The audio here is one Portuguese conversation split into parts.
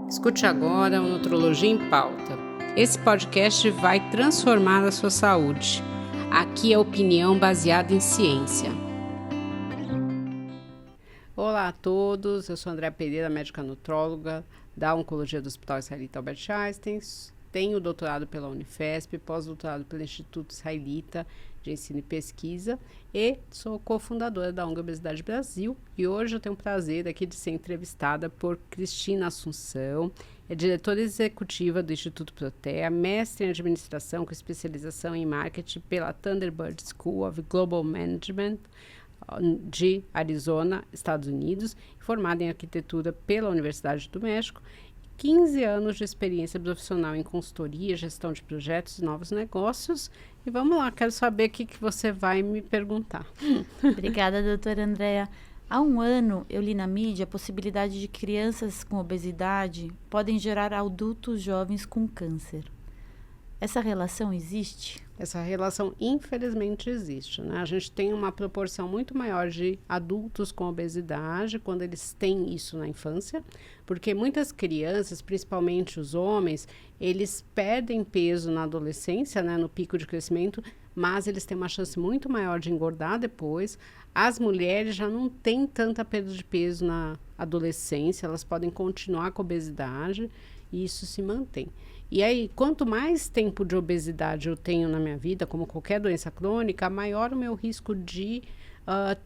Escute agora o Nutrologia em Pauta. Esse podcast vai transformar a sua saúde. Aqui é opinião baseada em ciência. Olá a todos, eu sou Andréa Pereira, médica nutróloga da Oncologia do Hospital Israelita Albert Einstein. Tenho doutorado pela Unifesp, pós-doutorado pelo Instituto Israelita de Ensino e Pesquisa e sou cofundadora da ONG Obesidade Brasil. E hoje eu tenho o prazer aqui de ser entrevistada por Cristina Assunção, é diretora executiva do Instituto Protea, mestre em administração com especialização em marketing pela Thunderbird School of Global Management de Arizona, Estados Unidos, formada em arquitetura pela Universidade do México, 15 anos de experiência profissional em consultoria, gestão de projetos e novos negócios. E vamos lá, quero saber o que você vai me perguntar. Obrigada, doutora Andréa. Há um ano, eu li na mídia a possibilidade de crianças com obesidade podem gerar adultos jovens com câncer. Essa relação existe? Essa relação, infelizmente, existe, né? A gente tem uma proporção muito maior de adultos com obesidade quando eles têm isso na infância, porque muitas crianças, principalmente os homens, eles perdem peso na adolescência, né, no pico de crescimento, mas eles têm uma chance muito maior de engordar depois. As mulheres já não têm tanta perda de peso na adolescência, elas podem continuar com obesidade e isso se mantém. E aí, quanto mais tempo de obesidade eu tenho na minha vida, como qualquer doença crônica, maior o meu risco de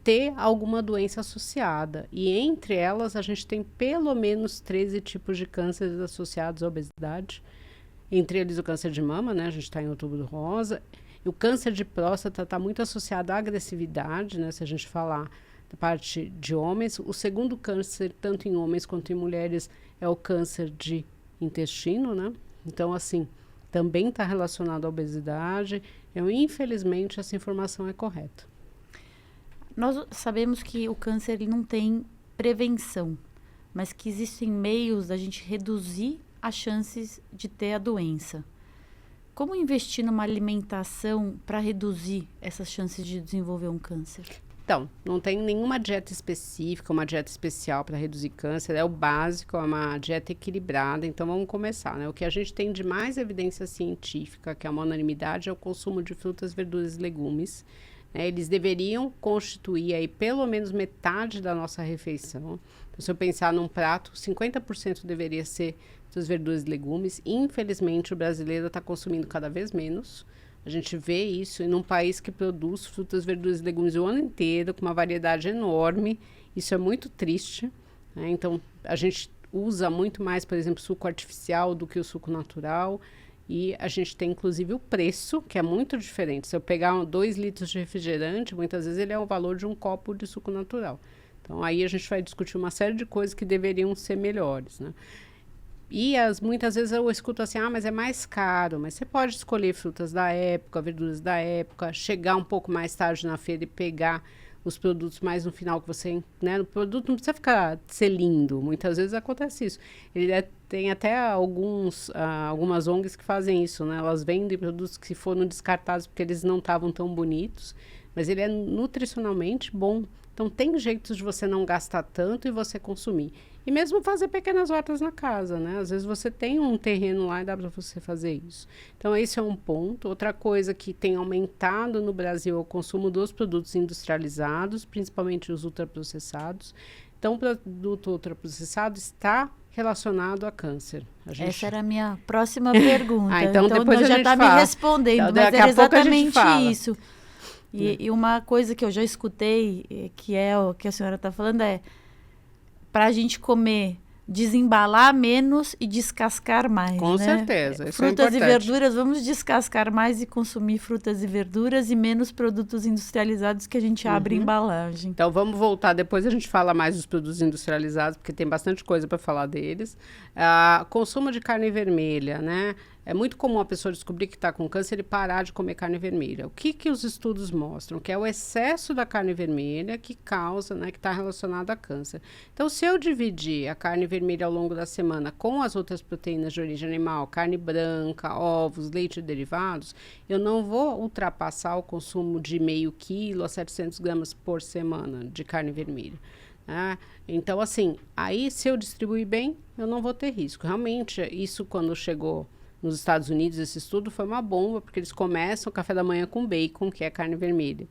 ter alguma doença associada. E entre elas, a gente tem pelo menos 13 tipos de cânceres associados à obesidade. Entre eles o câncer de mama, né? A gente está em Outubro Rosa. E o câncer de próstata está muito associado à agressividade, né? Se a gente falar da parte de homens. O segundo câncer, tanto em homens quanto em mulheres, é o câncer de intestino, né? Então, assim, também está relacionado à obesidade. Infelizmente, essa informação é correta. Nós sabemos que o câncer ele não tem prevenção, mas que existem meios da gente reduzir as chances de ter a doença. Como investir numa alimentação para reduzir essas chances de desenvolver um câncer? Então, não tem nenhuma dieta específica, uma dieta especial para reduzir câncer. É o básico, é uma dieta equilibrada. Então, vamos começar, né? O que a gente tem de mais evidência científica, que é uma unanimidade, é o consumo de frutas, verduras e legumes. Eles deveriam constituir aí pelo menos metade da nossa refeição. Então, se eu pensar num prato, 50% deveria ser frutas, verduras e legumes. Infelizmente, o brasileiro está consumindo cada vez menos. A gente vê isso em um país que produz frutas, verduras e legumes o ano inteiro, com uma variedade enorme. Isso é muito triste, né? Então, a gente usa muito mais, por exemplo, suco artificial do que o suco natural. E a gente tem, inclusive, o preço, que é muito diferente. Se eu pegar 2 litros de refrigerante, muitas vezes ele é o valor de um copo de suco natural. Então, aí a gente vai discutir uma série de coisas que deveriam ser melhores, né? E muitas vezes eu escuto assim, mas é mais caro. Mas você pode escolher frutas da época, verduras da época, chegar um pouco mais tarde na feira e pegar os produtos mais no final que você, né? O produto não precisa ser lindo. Muitas vezes acontece isso. Tem até algumas ONGs que fazem isso, né? Elas vendem produtos que foram descartados porque eles não estavam tão bonitos, mas ele é nutricionalmente bom. Então, tem jeitos de você não gastar tanto e você consumir. E mesmo fazer pequenas hortas na casa, né? Às vezes você tem um terreno lá e dá para você fazer isso. Então, esse é um ponto. Outra coisa que tem aumentado no Brasil é o consumo dos produtos industrializados, principalmente os ultraprocessados. Então, o produto ultraprocessado está relacionado a câncer. Essa era a minha próxima pergunta. Então depois a já gente está me respondendo, então, mas era exatamente isso. E uma coisa que eu já escutei, que é o que a senhora está falando, é para a gente comer, desembalar menos e descascar mais. Com né? certeza, isso frutas é importante. E verduras, vamos descascar mais e consumir frutas e verduras e menos produtos industrializados que a gente abre embalagem. Então vamos voltar, depois a gente fala mais dos produtos industrializados, porque tem bastante coisa para falar deles. Consumo de carne vermelha, né? É muito comum a pessoa descobrir que está com câncer e parar de comer carne vermelha. O que os estudos mostram? Que é o excesso da carne vermelha que causa, né, que está relacionado a câncer. Então, se eu dividir a carne vermelha ao longo da semana com as outras proteínas de origem animal, carne branca, ovos, leite e derivados, eu não vou ultrapassar o consumo de meio quilo a 700 gramas por semana de carne vermelha. né? Então, assim, aí se eu distribuir bem, eu não vou ter risco. Realmente, isso quando chegou nos Estados Unidos, esse estudo foi uma bomba, porque eles começam o café da manhã com bacon, que é carne vermelha.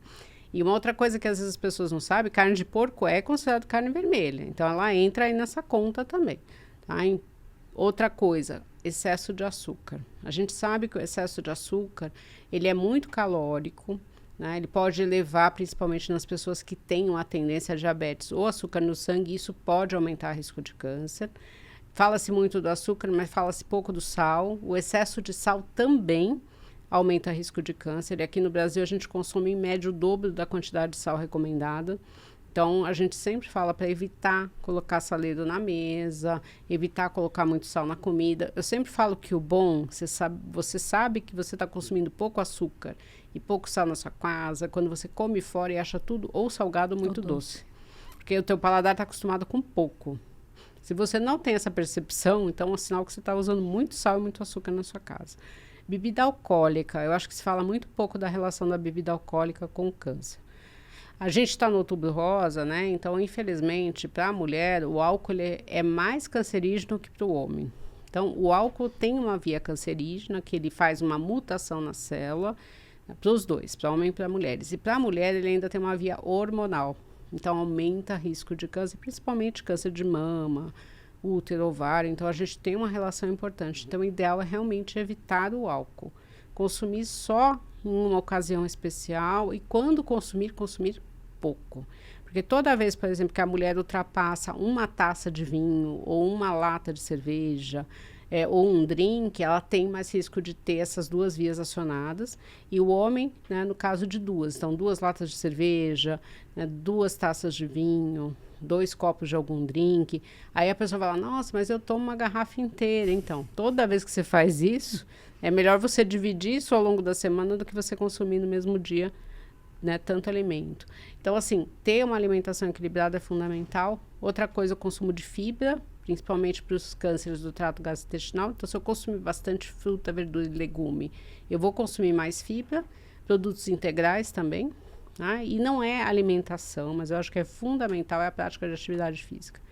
E uma outra coisa que às vezes as pessoas não sabem, carne de porco é considerada carne vermelha. Então, ela entra aí nessa conta também. Tá? Outra coisa, excesso de açúcar. A gente sabe que o excesso de açúcar, ele é muito calórico, né? Ele pode levar, principalmente nas pessoas que têm uma tendência a diabetes ou açúcar no sangue, isso pode aumentar o risco de câncer. Fala-se muito do açúcar, mas fala-se pouco do sal. O excesso de sal também aumenta o risco de câncer. E aqui no Brasil a gente consome em média o dobro da quantidade de sal recomendada. Então, a gente sempre fala para evitar colocar saleiro na mesa, evitar colocar muito sal na comida. Eu sempre falo que o bom, você sabe que você está consumindo pouco açúcar e pouco sal na sua casa, quando você come fora e acha tudo ou salgado ou muito doce. Porque o teu paladar está acostumado com pouco. Se você não tem essa percepção, então é um sinal que você está usando muito sal e muito açúcar na sua casa. Bebida alcoólica, eu acho que se fala muito pouco da relação da bebida alcoólica com o câncer. A gente está no Outubro Rosa, né? Então, infelizmente, para a mulher, o álcool é mais cancerígeno que para o homem. Então, o álcool tem uma via cancerígena, que ele faz uma mutação na célula, né, para os dois, para homem e para mulheres. E para a mulher, ele ainda tem uma via hormonal. Então, aumenta o risco de câncer, principalmente câncer de mama, útero, ovário. Então, a gente tem uma relação importante. Então, o ideal é realmente evitar o álcool. Consumir só em uma ocasião especial e quando consumir pouco. Porque toda vez, por exemplo, que a mulher ultrapassa uma taça de vinho ou uma lata de cerveja ou um drink, ela tem mais risco de ter essas duas vias acionadas. E o homem, né, no caso de duas. Então, 2 latas de cerveja, né, 2 taças de vinho, 2 copos de algum drink. Aí a pessoa fala, nossa, mas eu tomo uma garrafa inteira. Então, toda vez que você faz isso, é melhor você dividir isso ao longo da semana do que você consumir no mesmo dia, né, tanto alimento. Então, assim, ter uma alimentação equilibrada é fundamental. Outra coisa, o consumo de fibra, principalmente para os cânceres do trato gastrointestinal. Então, se eu consumir bastante fruta, verdura e legume, eu vou consumir mais fibra, produtos integrais também, né? E não é alimentação, mas eu acho que é fundamental, é a prática de atividade física.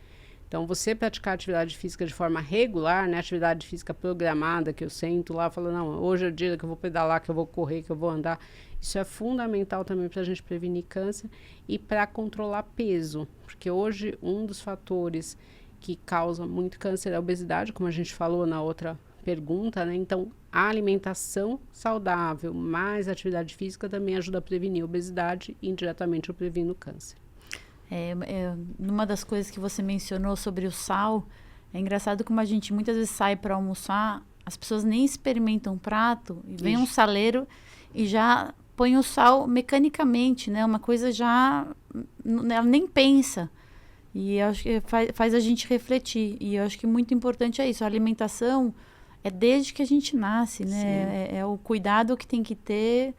Então, você praticar atividade física de forma regular, né? Atividade física programada, que eu sento lá e falo, não, hoje é o dia que eu vou pedalar, que eu vou correr, que eu vou andar. Isso é fundamental também para a gente prevenir câncer e para controlar peso. Porque hoje, um dos fatores que causa muito câncer é a obesidade, como a gente falou na outra pergunta, né? Então, a alimentação saudável mais atividade física também ajuda a prevenir a obesidade e indiretamente eu previno o câncer. Numa das coisas que você mencionou sobre o sal, é engraçado como a gente muitas vezes sai para almoçar, as pessoas nem experimentam um prato, e vem um saleiro e já põe o sal mecanicamente, né? Uma coisa já, ela nem pensa. E eu acho que faz a gente refletir. E eu acho que muito importante é isso, a alimentação é desde que a gente nasce, né? É o cuidado que tem que ter...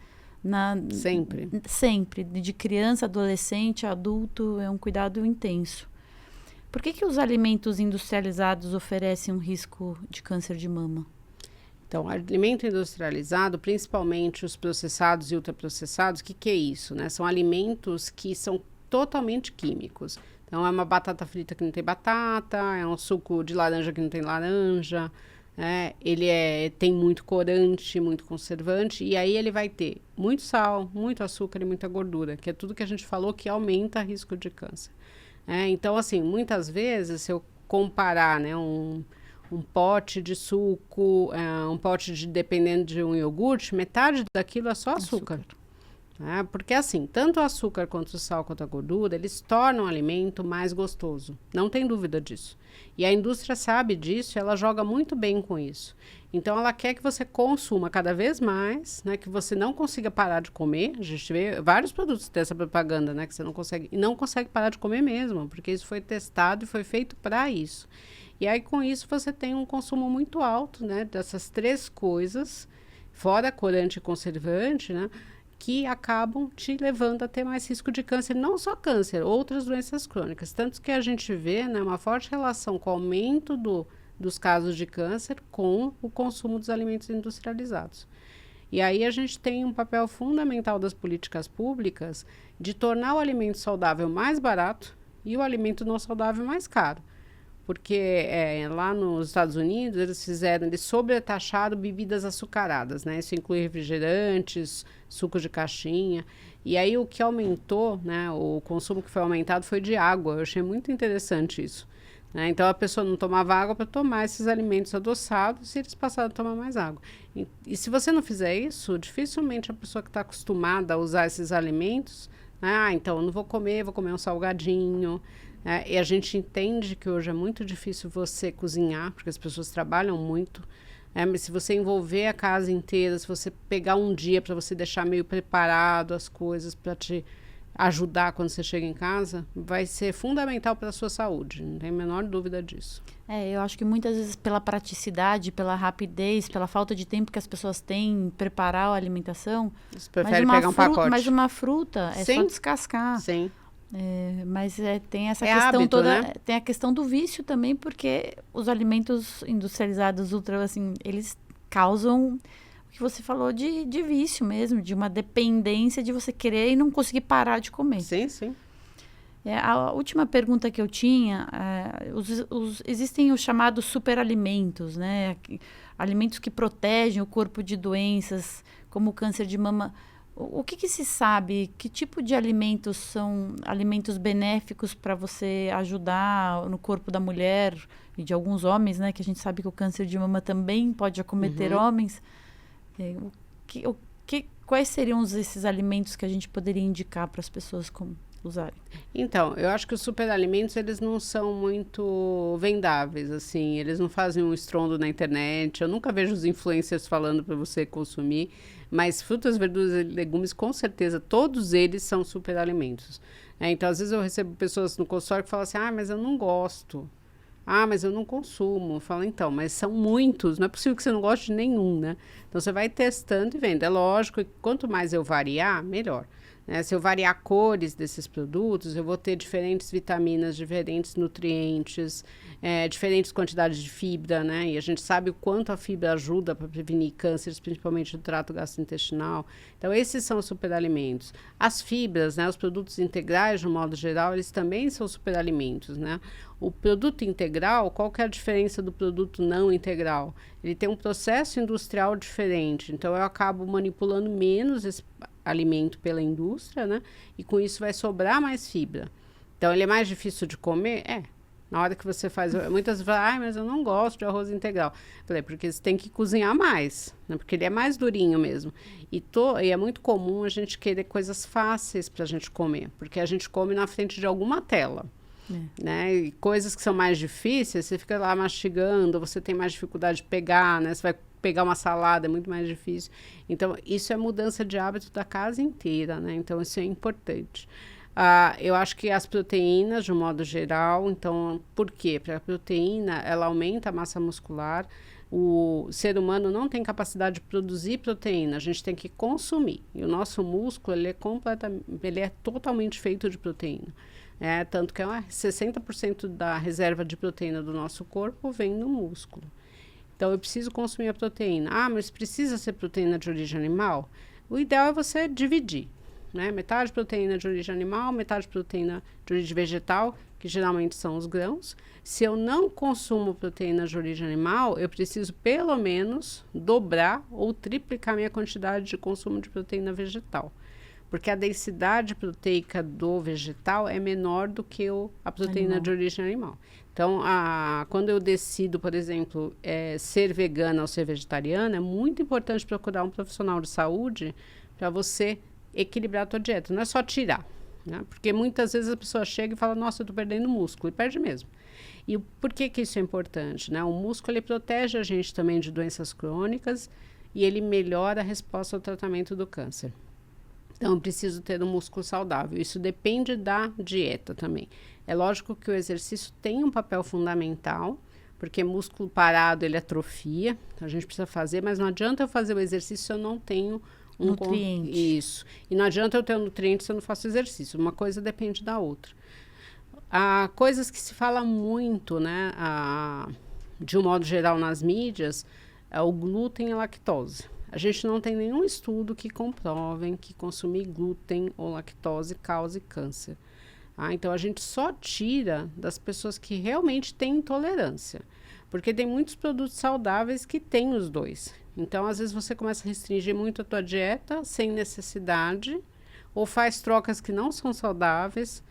Sempre. De criança, adolescente, adulto, é um cuidado intenso. Por que os alimentos industrializados oferecem um risco de câncer de mama? Então, alimento industrializado, principalmente os processados e ultraprocessados, o que é isso, né? São alimentos que são totalmente químicos. Então, é uma batata frita que não tem batata, é um suco de laranja que não tem laranja... ele tem muito corante, muito conservante, e aí ele vai ter muito sal, muito açúcar e muita gordura, que é tudo que a gente falou que aumenta o risco de câncer. Então, assim, muitas vezes, se eu comparar, né, um pote de suco, um pote dependendo de um iogurte, metade daquilo é só açúcar. Porque assim, tanto o açúcar quanto o sal quanto a gordura, eles tornam o alimento mais gostoso. Não tem dúvida disso. E a indústria sabe disso, ela joga muito bem com isso. Então, ela quer que você consuma cada vez mais, né? Que você não consiga parar de comer. A gente vê vários produtos dessa propaganda, né? Que você não consegue, e não consegue parar de comer mesmo, porque isso foi testado e foi feito para isso. E aí, com isso, você tem um consumo muito alto, né? Dessas 3 coisas, fora corante e conservante, né? Que acabam te levando a ter mais risco de câncer, não só câncer, outras doenças crônicas. Tanto que a gente vê, né, uma forte relação com o aumento dos casos de câncer com o consumo dos alimentos industrializados. E aí a gente tem um papel fundamental das políticas públicas de tornar o alimento saudável mais barato e o alimento não saudável mais caro. Porque lá nos Estados Unidos eles sobretaxaram bebidas açucaradas, né? Isso inclui refrigerantes, sucos de caixinha. E aí o que aumentou, né? O consumo que foi aumentado foi de água. Eu achei muito interessante isso. Né? Então a pessoa não tomava água para tomar esses alimentos adoçados e eles passaram a tomar mais água. E se você não fizer isso, dificilmente a pessoa que está acostumada a usar esses alimentos, né? Então eu não vou comer um salgadinho. E a gente entende que hoje é muito difícil você cozinhar, porque as pessoas trabalham muito. Mas se você envolver a casa inteira, se você pegar um dia para você deixar meio preparado as coisas para te ajudar quando você chega em casa, vai ser fundamental para a sua saúde. Não tem a menor dúvida disso. Eu acho que muitas vezes pela praticidade, pela rapidez, pela falta de tempo que as pessoas têm em preparar a alimentação, você prefere pegar um pacote. Mas uma fruta é só descascar. Sim. Mas tem essa questão hábito, toda, né? Tem a questão do vício também, porque os alimentos industrializados eles causam o que você falou de vício mesmo, de uma dependência de você querer e não conseguir parar de comer. Sim, sim. A última pergunta que eu tinha, existem os chamados superalimentos, né? Alimentos que protegem o corpo de doenças, como o câncer de mama. O que se sabe? Que tipo de alimentos são alimentos benéficos para você ajudar no corpo da mulher e de alguns homens, né? Que a gente sabe que o câncer de mama também pode acometer homens. Quais seriam esses alimentos que a gente poderia indicar para as pessoas usarem? Então, eu acho que os superalimentos, eles não são muito vendáveis, assim, eles não fazem um estrondo na internet, eu nunca vejo os influencers falando para você consumir, mas frutas, verduras e legumes, com certeza, todos eles são superalimentos. Então, às vezes eu recebo pessoas no consultório que falam assim, mas eu não gosto, mas eu não consumo. Eu falo, então, mas são muitos, não é possível que você não goste de nenhum, né? Então, você vai testando e vendo. É lógico que quanto mais eu variar, melhor. Se eu variar cores desses produtos, eu vou ter diferentes vitaminas, diferentes nutrientes, diferentes quantidades de fibra, né? E a gente sabe o quanto a fibra ajuda para prevenir cânceres, principalmente do trato gastrointestinal. Então, esses são os superalimentos. As fibras, né? Os produtos integrais, de um modo geral, eles também são superalimentos, né? O produto integral, qual que é a diferença do produto não integral? Ele tem um processo industrial diferente, então eu acabo manipulando menos esse alimento pela indústria, né? E com isso vai sobrar mais fibra. Então, ele é mais difícil de comer? Na hora que você faz... Muitas falam, mas eu não gosto de arroz integral. Falei, porque você tem que cozinhar mais, né? Porque ele é mais durinho mesmo. E é muito comum a gente querer coisas fáceis para a gente comer, porque a gente come na frente de alguma tela. Né? E coisas que são mais difíceis, você fica lá mastigando, você tem mais dificuldade de pegar, né? Você vai pegar uma salada, é muito mais difícil. Então, isso é mudança de hábito da casa inteira, né? Então, isso é importante. Eu acho que as proteínas, de um modo geral, então, por quê? Porque a proteína, ela aumenta a massa muscular. O ser humano não tem capacidade de produzir proteína, a gente tem que consumir. E o nosso músculo, ele é totalmente feito de proteína. Tanto que 60% da reserva de proteína do nosso corpo vem no músculo. Então, eu preciso consumir a proteína. Mas precisa ser proteína de origem animal? O ideal é você dividir, né? Metade proteína de origem animal, metade proteína de origem vegetal, que geralmente são os grãos. Se eu não consumo proteína de origem animal, eu preciso pelo menos dobrar ou triplicar minha quantidade de consumo de proteína vegetal. Porque a densidade proteica do vegetal é menor do que a proteína de origem animal. Então, quando eu decido, por exemplo, ser vegana ou ser vegetariana, é muito importante procurar um profissional de saúde para você equilibrar a tua dieta. Não é só tirar, né? Porque muitas vezes a pessoa chega e fala, nossa, eu estou perdendo músculo. E perde mesmo. E por que isso é importante, né? O músculo, ele protege a gente também de doenças crônicas e ele melhora a resposta ao tratamento do câncer. Então, eu preciso ter um músculo saudável. Isso depende da dieta também. É lógico que o exercício tem um papel fundamental, porque músculo parado, ele atrofia. Então, a gente precisa fazer, mas não adianta eu fazer o exercício se eu não tenho nutriente. Isso. E não adianta eu ter um nutriente se eu não faço exercício. Uma coisa depende da outra. Há coisas que se fala muito, né? De um modo geral nas mídias, é o glúten e a lactose. A gente não tem nenhum estudo que comprovem que consumir glúten ou lactose cause câncer. Tá? Então, a gente só tira das pessoas que realmente têm intolerância. Porque tem muitos produtos saudáveis que têm os dois. Então, às vezes, você começa a restringir muito a tua dieta sem necessidade, ou faz trocas que não são saudáveis,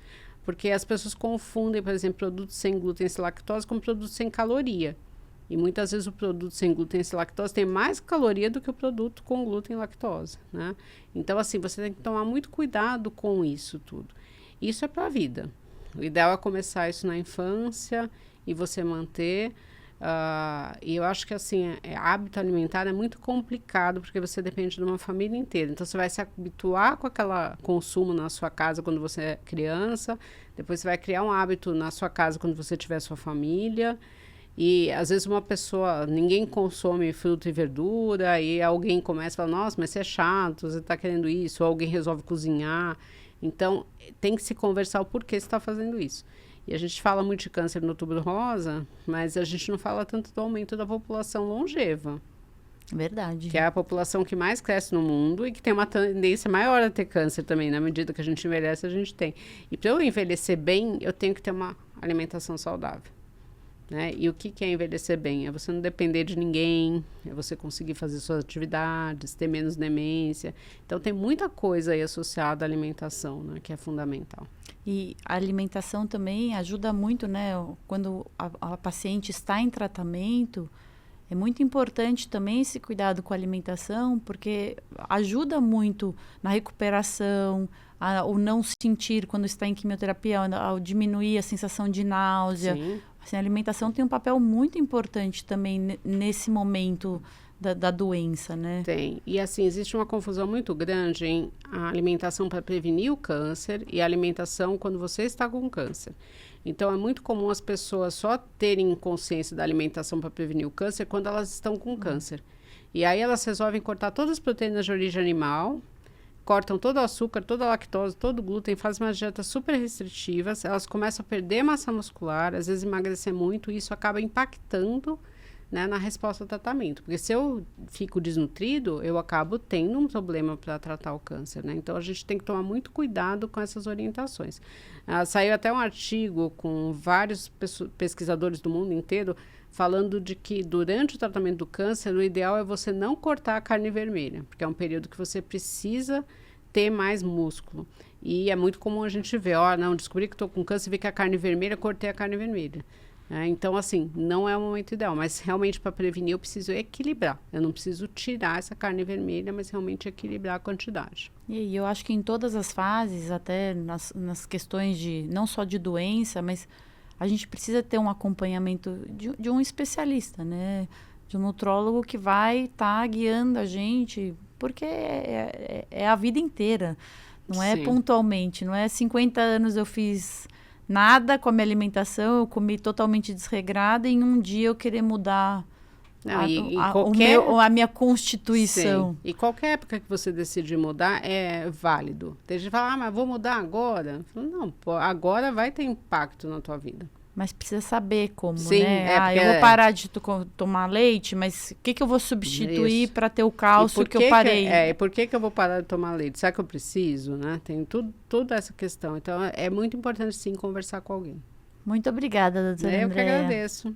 porque as pessoas confundem, por exemplo, produtos sem glúten e sem lactose com produtos sem caloria. E muitas vezes o produto sem glúten e sem lactose tem mais caloria do que o produto com glúten e lactose, né? Então, assim, você tem que tomar muito cuidado com isso tudo. Isso é para a vida. O ideal é começar isso na infância e você manter. E eu acho que, assim, hábito alimentar é muito complicado, porque você depende de uma família inteira. Então, você vai se habituar com aquele consumo na sua casa quando você é criança, depois você vai criar um hábito na sua casa quando você tiver sua família. E, às vezes, uma pessoa, ninguém consome fruta e verdura, e alguém começa a falar, nossa, mas você é chato, você está querendo isso, ou alguém resolve cozinhar. Então, tem que se conversar o porquê você está fazendo isso. E a gente fala muito de câncer no outubro rosa, mas a gente não fala tanto do aumento da população longeva. Verdade. Que é a população que mais cresce no mundo e que tem uma tendência maior a ter câncer também. Na medida que a gente envelhece, a gente tem. E para eu envelhecer bem, eu tenho que ter uma alimentação saudável. Né? E o que é envelhecer bem? É você não depender de ninguém, é você conseguir fazer suas atividades, ter menos demência. Então, tem muita coisa aí associada à alimentação, né? Que é fundamental. E a alimentação também ajuda muito, né? Quando a paciente está em tratamento, é muito importante também esse cuidado com a alimentação, porque ajuda muito na recuperação, o não sentir quando está em quimioterapia, ao diminuir a sensação de náusea. Sim. Assim, a alimentação tem um papel muito importante também nesse momento da doença, né? Tem. E assim, existe uma confusão muito grande em a alimentação para prevenir o câncer e a alimentação quando você está com câncer. Então, é muito comum as pessoas só terem consciência da alimentação para prevenir o câncer quando elas estão com câncer. E aí elas resolvem cortar todas as proteínas de origem animal, cortam todo o açúcar, toda a lactose, todo o glúten, fazem umas dietas super restritivas, elas começam a perder massa muscular, às vezes emagrecer muito, e isso acaba impactando, né, na resposta ao tratamento. Porque se eu fico desnutrido, eu acabo tendo um problema para tratar o câncer, né? Então, a gente tem que tomar muito cuidado com essas orientações. Saiu até um artigo com vários pesquisadores do mundo inteiro falando de que durante o tratamento do câncer, o ideal é você não cortar a carne vermelha, porque é um período que você precisa ter mais músculo. E é muito comum a gente ver, não, descobri que estou com câncer, vi que a carne vermelha, cortei a carne vermelha. Então, assim, não é o momento ideal, mas realmente para prevenir eu preciso equilibrar. Eu não preciso tirar essa carne vermelha, mas realmente equilibrar a quantidade. E eu acho que em todas as fases, até nas questões de não só de doença, mas a gente precisa ter um acompanhamento de um especialista, né? De um nutrólogo que vai estar guiando a gente, porque é a vida inteira, não é pontualmente, não é 50 anos eu fiz nada com a minha alimentação, eu comi totalmente desregrada e em um dia eu querer mudar a minha constituição. Sim. E qualquer época que você decidir mudar é válido. Tem gente que fala, mas vou mudar agora? Falo, não, agora vai ter impacto na tua vida. Mas precisa saber como, Sim, né? Eu vou parar de tomar leite, mas o que eu vou substituir para ter o cálcio que eu parei? E por que eu vou parar de tomar leite? Será que eu preciso, né? Tem toda essa questão. Então, é muito importante, sim, conversar com alguém. Muito obrigada, doutora Andréa. Eu que agradeço.